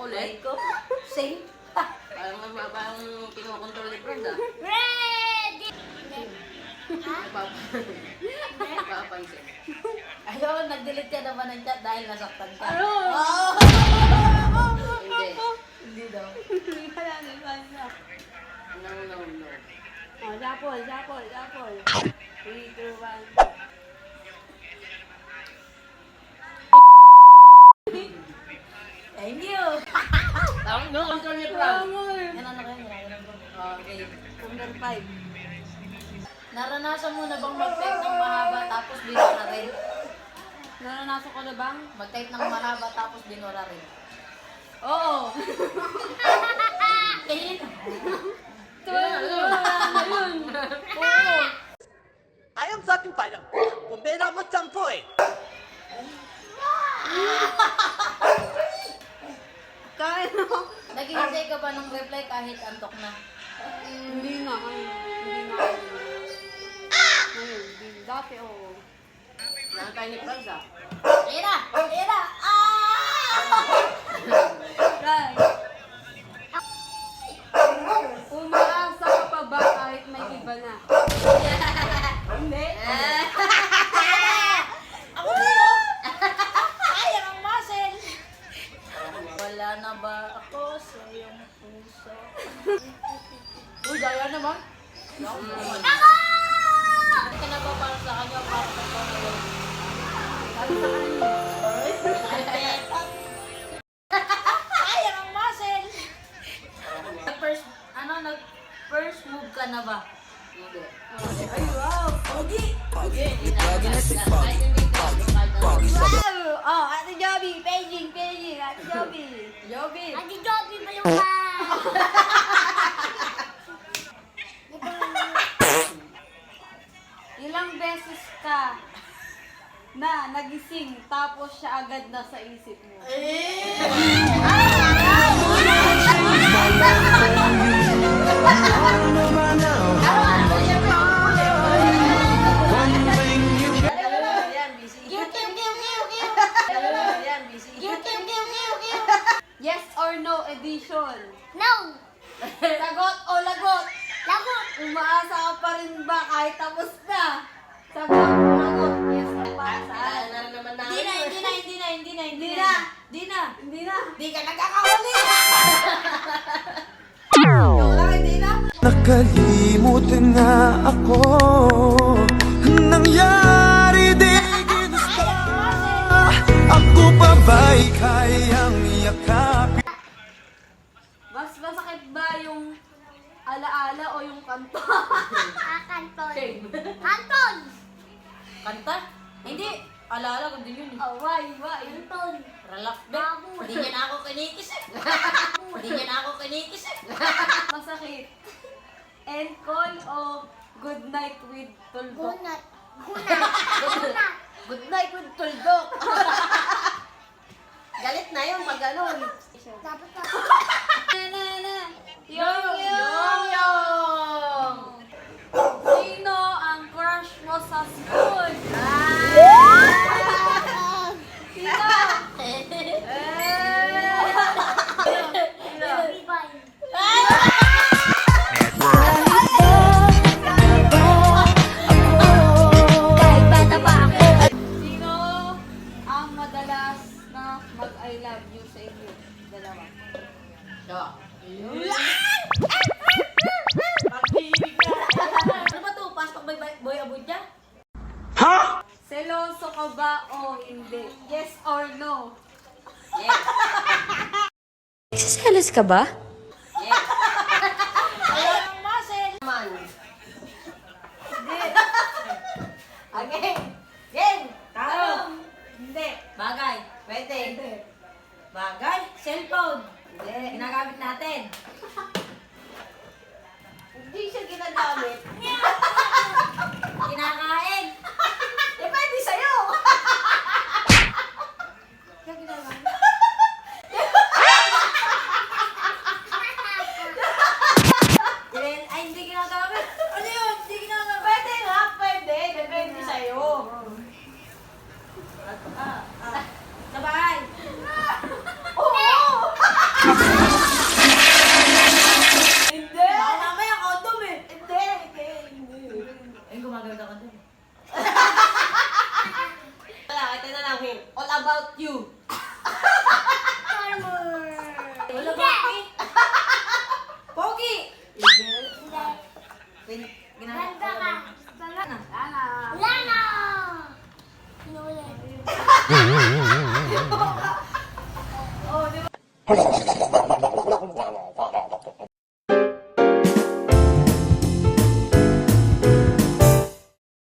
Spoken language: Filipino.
ulit. Same. Parang kinukontrol ni Fred ah. Ready! Napapansin. Ayun, nag-delete ka naman ng chat dahil nasaktan ka. Ano? Oh! Hindi. Hindi daw. Wala na, wala na. No. Oh, sapol. 3, 2, 1. Thank you. Tawag no, control ni Fred. Yan ano kayo, nilagyan ng Okay. Number 5. Naranasan mo na bang mag-type ng mahaba tapos binura rin? Naranasan ko na bang? Mag-type ng mahaba tapos binura rin. Oo. Eh, Oo. I am fucking fighter. Kumbera mo tampo eh. Kaya mo. Naghihintay ka ba ng reply kahit antok na? Hindi na. Ngayon, hindi. Dati, oo. Nakakay ni Fred ah. Ira! Ira! Ah! Right. Umaasa ka pa ba kahit may iba na? Hindi. Ako sa'yo! Sayang ang muscle! Wala na ba ako sa iyong puso? Uy, daya naman. Hindi ka na ba para sa kanya para sa kanya? Sabi sa kanya. Sayang ang muscle! First move ka na ba? Hindi. Ay, wow! Pogi! Oh, Ate Joby, paging, Ate Joby. Yogi! Ate Joby ba yung ba? Ilang beses ka na nagising tapos siya agad na sa isip mo? Yes or no edition? No! Sagot o lagot? Lagot! Umaasa ka pa rin ba kahit tapos na? Sagot o lagot? Yes or para saan? Alam naman na. Hindi na! Hindi ka nagkakawali! Hindi na? Nakalimutan nga ako. Nangyari di ginusto. Ako pa ba'y kayang yakapin? Mas masakit ba yung alaala o yung kanta? Kanton! Shame. Kanton! Kanta? Hindi! Alaala ko din yun eh. Oh, why? Kanton! Relax ba? Baboy. Hindi niya na ako kinikis eh. Hindi niya na ako kinikis eh. Masakit. End call o good night with tulbok? Gunat! Gunat! Good night with tuldok. Galit na yun pag ganun. Dapat ka. Yung! Sino ang crush mo sa school? Sino? Bibay! Kahit bata pa ako. Sino ang madalas na mag-I love you sa inyo? Dalawa. Yeah. Ano ba to? Pastok boy abudya? Seloso ka ba o hindi? Yes or no? Yes. Nagsiselos ka ba? Yes. Ayaw ng muscle. Man. Okay. Game. Tanong. Hindi. Bagay. Pwede. Bagay. Cellphone. Hindi. Ginagamit natin. Hindi siya ginagamit. Kinakain. Eh, pwede sa'yo. Siya ginagamit. Ay, hindi ginagamit. Ano yun? Hindi ginagamit. Pwede nga. Pwede. Depende sa'yo. Sabay. Oo. Ano?